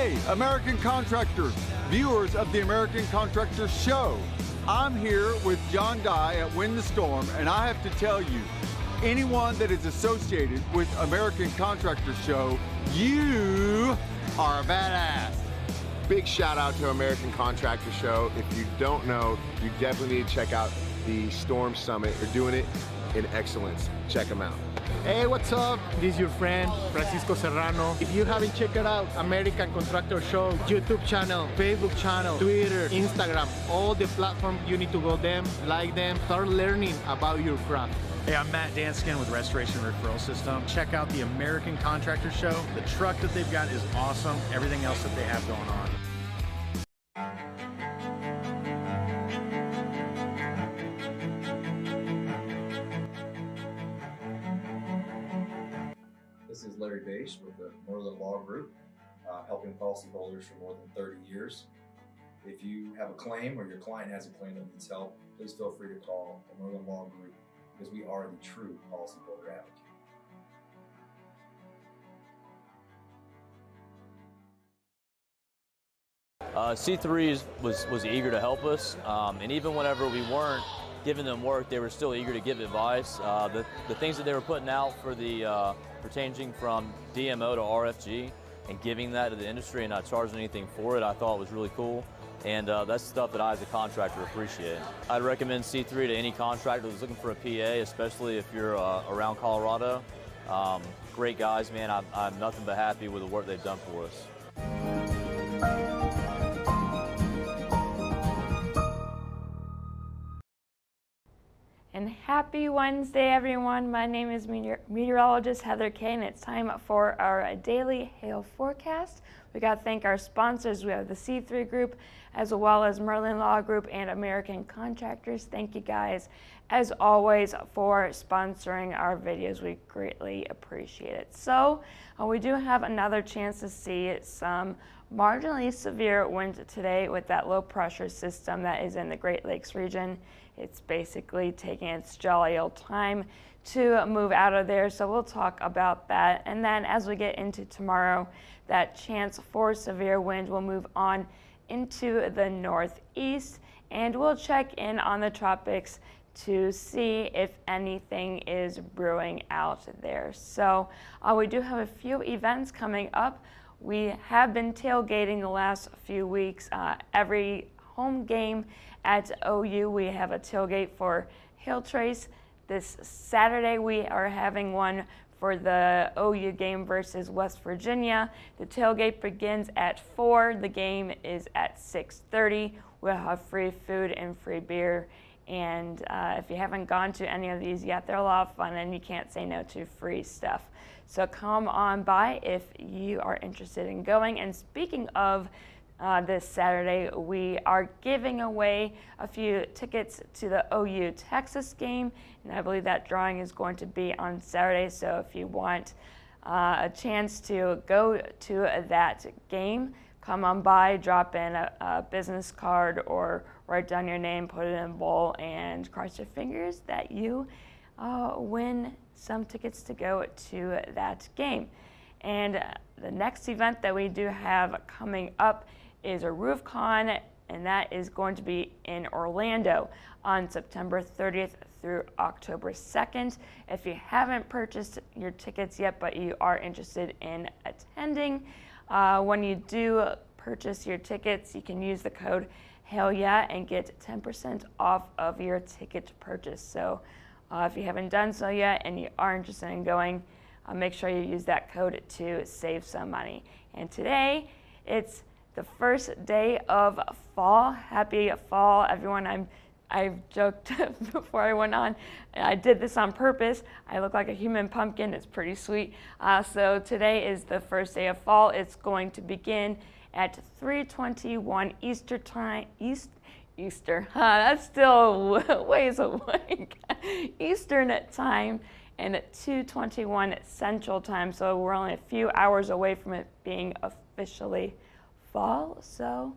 Hey, American contractors, viewers of the American Contractor Show. I'm here with John Dye at Win the Storm, and I have to tell you, anyone that is associated with American Contractor Show, you are a badass. Big shout out to American Contractor Show. If you don't know, you definitely need to check out the Storm Summit. They're doing it in excellence. Check them out. Hey, what's up? This is your friend, Francisco Serrano. If you haven't checked it out, American Contractor Show, YouTube channel, Facebook channel, Twitter, Instagram, all the platforms, you need to go them, like them, start learning about your craft. Hey, I'm Matt Danskin with Restoration Referral System. Check out the American Contractor Show. The truck that they've got is awesome. Everything else that they have going on. This is Larry Bache with the Merlin Law Group, helping policyholders for more than 30 years. If you have a claim or your client has a claim that needs help, please feel free to call the Merlin Law Group because we are the true policyholder advocate. C3 was eager to help us, and even whenever we weren't giving them work, they were still eager to give advice. The things that they were putting out for the changing from DMO to RFG and giving that to the industry and not charging anything for it, I thought was really cool. And that's stuff that I, as a contractor, appreciate. I'd recommend C3 to any contractor who's looking for a PA, especially if you're around Colorado. Great guys, man. I'm nothing but happy with the work they've done for us. And happy Wednesday, everyone. My name is meteorologist Heather Kay, and it's time for our daily hail forecast. We got to thank our sponsors. We have the C3 Group, as well as Merlin Law Group and American Contractors. Thank you guys, as always, for sponsoring our videos. We greatly appreciate it. So we do have another chance to see some marginally severe wind today with that low pressure system that is in the Great Lakes region. It's basically taking its jolly old time to move out of there, so we'll talk about that. And then as we get into tomorrow, that chance for severe wind will move on into the northeast, and we'll check in on the tropics to see if anything is brewing out there. So we do have a few events coming up. We have been tailgating the last few weeks. Every home game at OU, we have a tailgate for Hail Trace. This Saturday, we are having one for the OU game versus West Virginia. The tailgate begins at 4. The game is at 6:30. We'll have free food and free beer. And if you haven't gone to any of these yet, they're a lot of fun, and you can't say no to free stuff. So come on by if you are interested in going. And speaking of this Saturday, we are giving away a few tickets to the OU Texas game, and I believe that drawing is going to be on Saturday. So if you want a chance to go to that game, come on by, drop in a business card, or write down your name, put it in a bowl, and cross your fingers that you win some tickets to go to that game. And the next event that we do have coming up is a RoofCon, and that is going to be in Orlando on September 30th through October 2nd. If you haven't purchased your tickets yet, but you are interested in attending, when you do purchase your tickets, you can use the code HAILYEAH and get 10% off of your ticket purchase. So if you haven't done so yet and you are interested in going, make sure you use that code to save some money. And today, it's the first day of fall. Happy fall, everyone. I've joked before I went on, I did this on purpose. I look like a human pumpkin. It's pretty sweet. So today is the first day of fall. It's going to begin at 3:21 Easter time. Easter, that's still ways away. Eastern time, and at 2:21 Central time. So we're only a few hours away from it being officially fall. So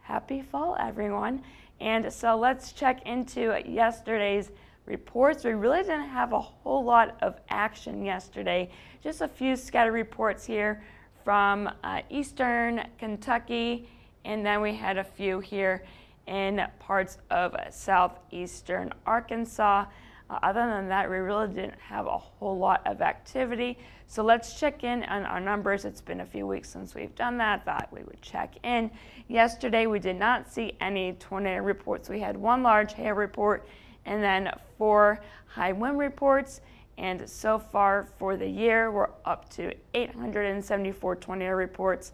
happy fall, everyone. And so let's check into yesterday's reports. We really didn't have a whole lot of action yesterday, just a few scattered reports here from eastern Kentucky, and then we had a few here in parts of southeastern Arkansas. Other than that, we really didn't have a whole lot of activity. So let's check in on our numbers. It's been a few weeks since we've done that. Thought we would check in. Yesterday, we did not see any tornado reports. We had one large hail report and then 4 high wind reports. And so far for the year, we're up to 874 tornado reports.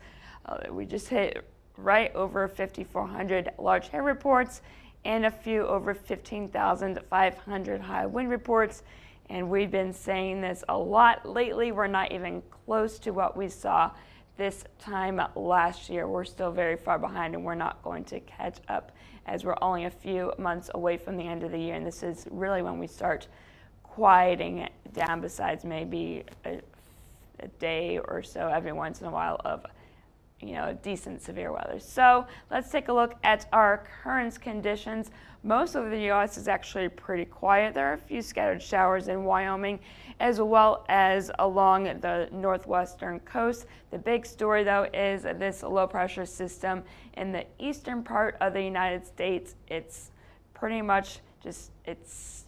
We just hit right over 5,400 large hail reports and a few over 15,500 high wind reports. And we've been saying this a lot lately. We're not even close to what we saw this time last year. We're still very far behind, and we're not going to catch up as we're only a few months away from the end of the year. And this is really when we start quieting it down, besides maybe a day or so every once in a while of decent severe weather. So let's take a look at our current conditions. Most of the U.S. is actually pretty quiet. There are a few scattered showers in Wyoming as well as along the northwestern coast. The big story, though, is this low pressure system in the eastern part of the United States. It's pretty much it's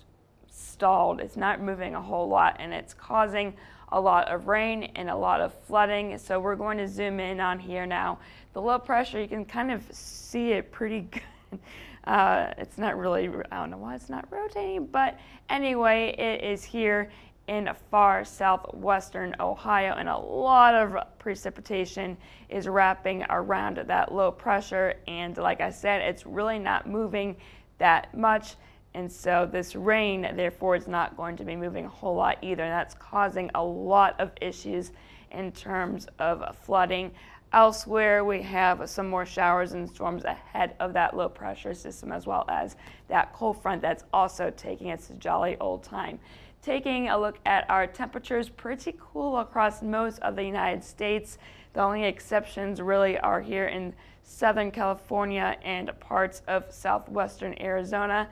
stalled. It's not moving a whole lot, and it's causing a lot of rain and a lot of flooding. So we're going to zoom in on here now. The low pressure, you can kind of see it pretty good. It's not really, I don't know why it's not rotating, but anyway, it is here in far southwestern Ohio, and a lot of precipitation is wrapping around that low pressure. And like I said, it's really not moving that much. And so this rain, therefore, is not going to be moving a whole lot either. And that's causing a lot of issues in terms of flooding. Elsewhere, we have some more showers and storms ahead of that low pressure system, as well as that cold front that's also taking its jolly old time. Taking a look at our temperatures, pretty cool across most of the United States. The only exceptions really are here in Southern California and parts of southwestern Arizona.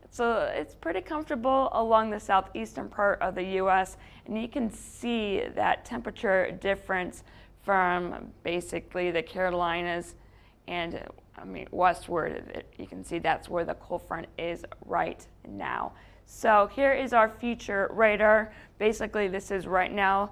So it's pretty comfortable along the southeastern part of the U.S. And you can see that temperature difference from basically the Carolinas and westward. You can see that's where the cold front is right now. So here is our future radar. Basically, this is right now,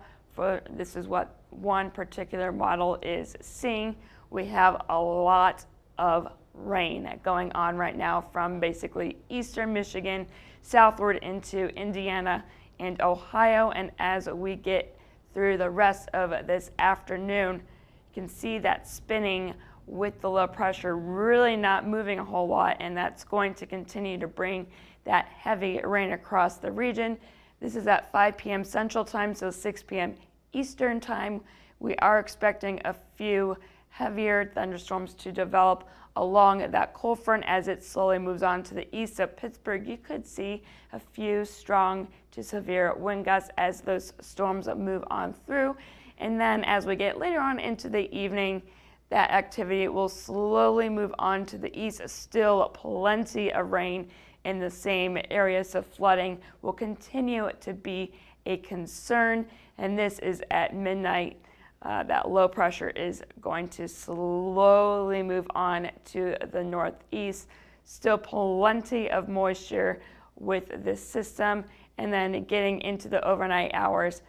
this is what one particular model is seeing. We have a lot of rain going on right now from basically eastern Michigan southward into Indiana and Ohio. And as we get through the rest of this afternoon, you can see that spinning with the low pressure really not moving a whole lot, and that's going to continue to bring that heavy rain across the region. This is at 5 p.m. Central Time, so 6 p.m. Eastern Time. We are expecting a few heavier thunderstorms to develop along that cold front as it slowly moves on to the east of Pittsburgh. You could see a few strong to severe wind gusts as those storms move on through. And then as we get later on into the evening, that activity will slowly move on to the east. Still plenty of rain in the same area, so flooding will continue to be a concern. And this is at midnight. That low pressure is going to slowly move on to the northeast. Still plenty of moisture with this system. And then getting into the overnight hours,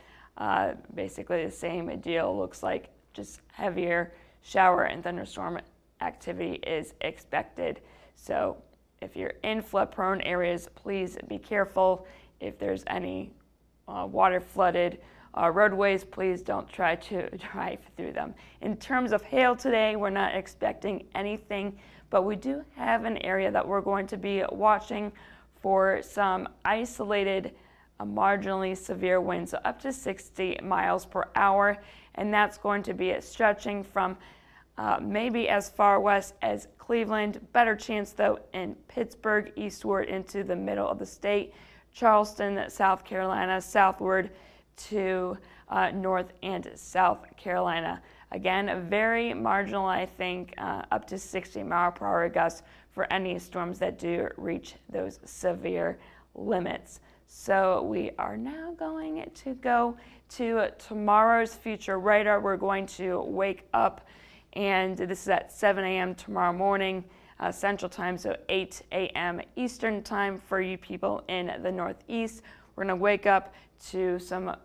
basically the same deal. Looks like just heavier shower and thunderstorm activity is expected. So if you're in flood-prone areas, please be careful. If there's any water flooded roadways, please don't try to drive through them. In terms of hail today, we're not expecting anything, but we do have an area that we're going to be watching for some isolated, marginally severe winds, so up to 60 miles per hour, and that's going to be stretching from maybe as far west as Cleveland. Better chance, though, in Pittsburgh, eastward into the middle of the state, Charleston, South Carolina, southward to North and South Carolina. Again, very marginal, I think, up to 60 mile per hour gusts for any storms that do reach those severe limits. So we are now going to go to tomorrow's future radar. We're going to wake up, and this is at 7 a.m. tomorrow morning, Central Time, so 8 a.m. Eastern Time for you people in the Northeast. We're going to wake up to some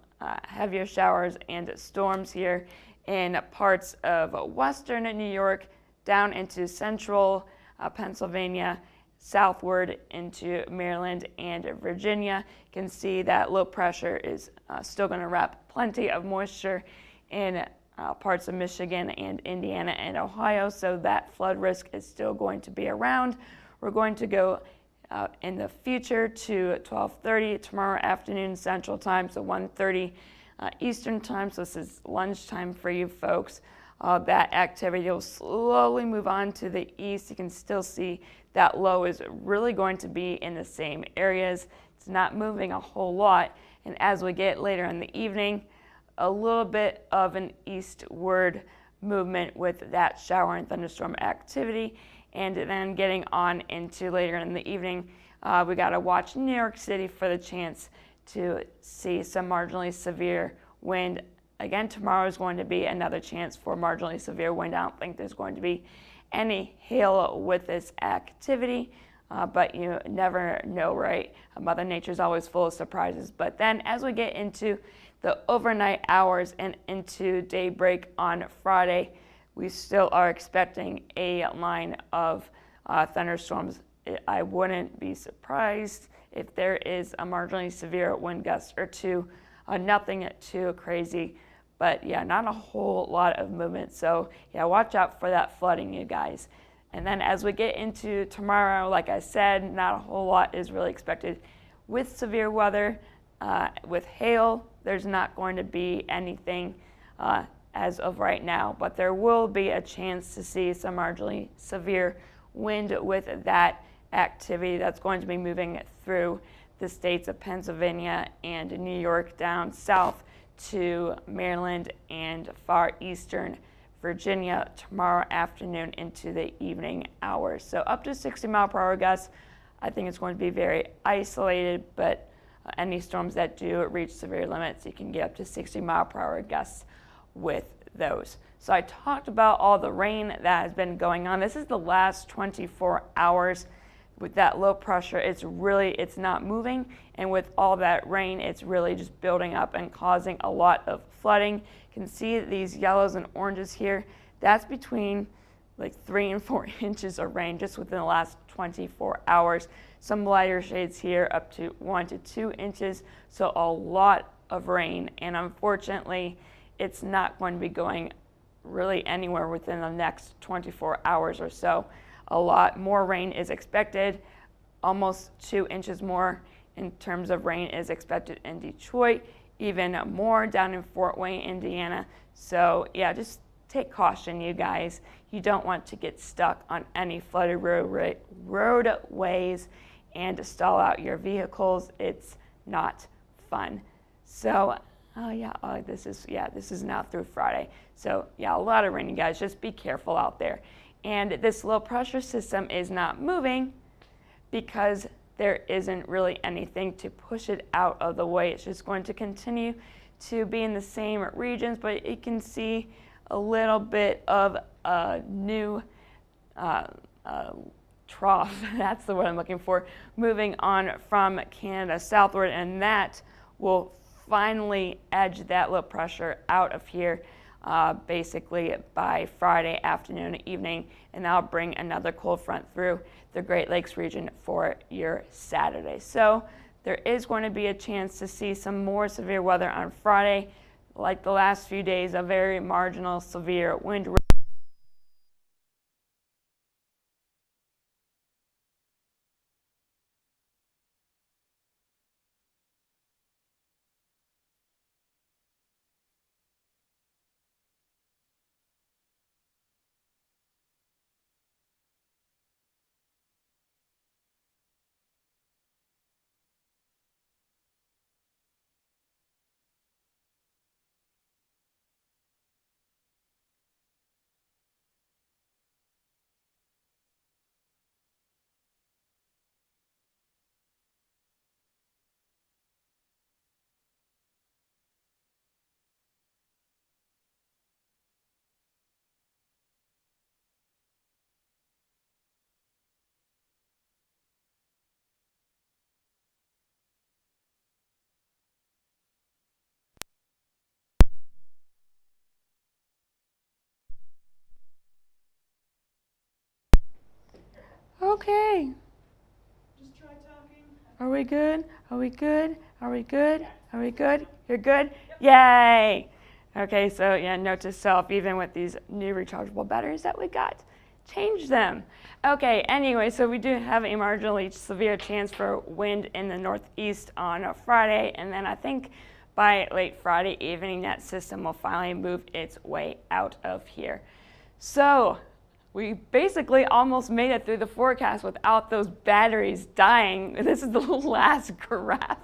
heavier showers and storms here in parts of western New York, down into central Pennsylvania, southward into Maryland and Virginia. You can see that low pressure is still going to wrap plenty of moisture in parts of Michigan and Indiana and Ohio, so that flood risk is still going to be around. We're going to go in the future to 12:30 tomorrow afternoon Central Time, so 1:30 Eastern Time, so this is lunchtime for you folks. That activity will slowly move on to the east. You can still see that low is really going to be in the same areas. It's not moving a whole lot. And as we get later in the evening, a little bit of an eastward movement with that shower and thunderstorm activity. And then getting on into later in the evening, we got to watch New York City for the chance to see some marginally severe wind. Again, tomorrow is going to be another chance for marginally severe wind. I don't think there's going to be any hail with this activity, but you never know, right? Mother Nature's always full of surprises. But then as we get into the overnight hours and into daybreak on Friday, we still are expecting a line of thunderstorms. I wouldn't be surprised if there is a marginally severe wind gust or two. Nothing too crazy. But yeah, not a whole lot of movement. So yeah, watch out for that flooding, you guys. And then as we get into tomorrow, like I said, not a whole lot is really expected with severe weather. With hail, there's not going to be anything as of right now, but there will be a chance to see some marginally severe wind with that activity that's going to be moving through the states of Pennsylvania and New York down south to Maryland and far eastern Virginia tomorrow afternoon into the evening hours. So up to 60-mile-per-hour gusts. I think it's going to be very isolated, but any storms that do reach severe limits, you can get up to 60-mile-per-hour gusts with those. So I talked about all the rain that has been going on. This is the last 24 hours. With that low pressure, it's not moving, and with all that rain, it's really just building up and causing a lot of flooding. You can see these yellows and oranges here. That's between like 3 and 4 inches of rain just within the last 24 hours. Some lighter shades here up to 1 to 2 inches, so a lot of rain, and unfortunately, it's not going to be going really anywhere within the next 24 hours or so. A lot more rain is expected. Almost 2 inches more in terms of rain is expected in Detroit, even more down in Fort Wayne, Indiana. So yeah, just take caution, you guys. You don't want to get stuck on any flooded roadways and to stall out your vehicles. It's not fun. So this is now through Friday. So yeah, a lot of rain, you guys. Just be careful out there. And this low pressure system is not moving because there isn't really anything to push it out of the way. It's just going to continue to be in the same regions, but you can see a little bit of a new trough, that's the word I'm looking for, moving on from Canada southward, and that will finally edge that low pressure out of here basically by Friday afternoon, evening, and that'll bring another cold front through the Great Lakes region for your Saturday. So there is going to be a chance to see some more severe weather on Friday. Like the last few days, a very marginal severe wind Okay. Just try talking. Are we good? Are we good? Are we good? Are we good? You're good? Yay! Okay, so yeah, note to self, even with these new rechargeable batteries that we got, change them. Okay, anyway, so we do have a marginally severe chance for wind in the northeast on a Friday, and then I think by late Friday evening, that system will finally move its way out of here. So we basically almost made it through the forecast without those batteries dying. This is the last graphic.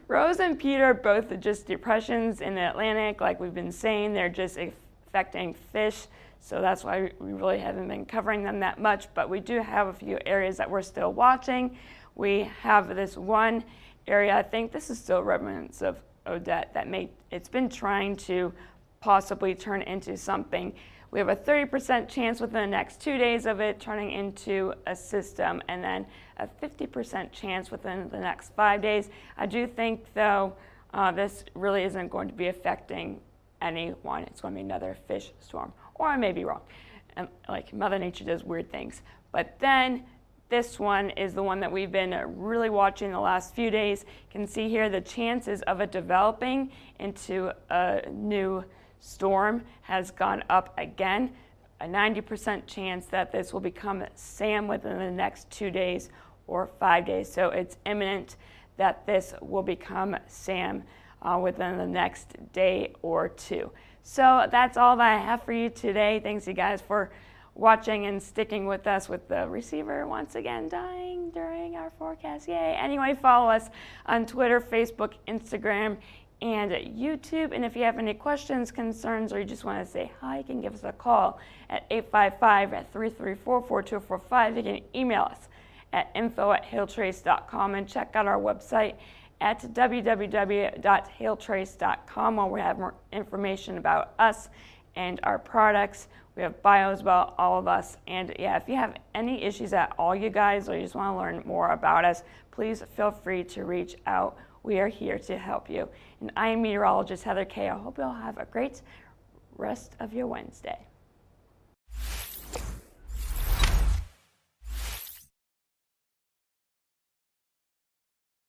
Rose and Peter are both just depressions in the Atlantic, like we've been saying. They're just affecting fish, so that's why we really haven't been covering them that much, but we do have a few areas that we're still watching. We have this one area, I think this is still remnants of Odette, it's been trying to possibly turn into something. We have a 30% chance within the next 2 days of it turning into a system, and then a 50% chance within the next 5 days. I do think, though, this really isn't going to be affecting anyone. It's going to be another fish storm, or I may be wrong. And like Mother Nature does weird things. But then this one is the one that we've been really watching the last few days. You can see here the chances of it developing into a new storm has gone up again. A 90% chance that this will become Sam within the next 2 days or 5 days. So it's imminent that this will become Sam within the next day or two. So that's all that I have for you today. Thanks you guys for watching and sticking with us with the receiver once again dying during our forecast. Yay. Anyway, follow us on Twitter, Facebook, Instagram, and YouTube. And if you have any questions, concerns, or you just want to say hi, you can give us a call at 855-334-4245. You can email us at info@hailtrace.com and check out our website at www.hailtrace.com, where we have more information about us and our products. We have bios about all of us. And yeah, if you have any issues at all, you guys, or you just want to learn more about us, please feel free to reach out. We are here to help you. And I am meteorologist Heather Kay. I hope you all have a great rest of your Wednesday.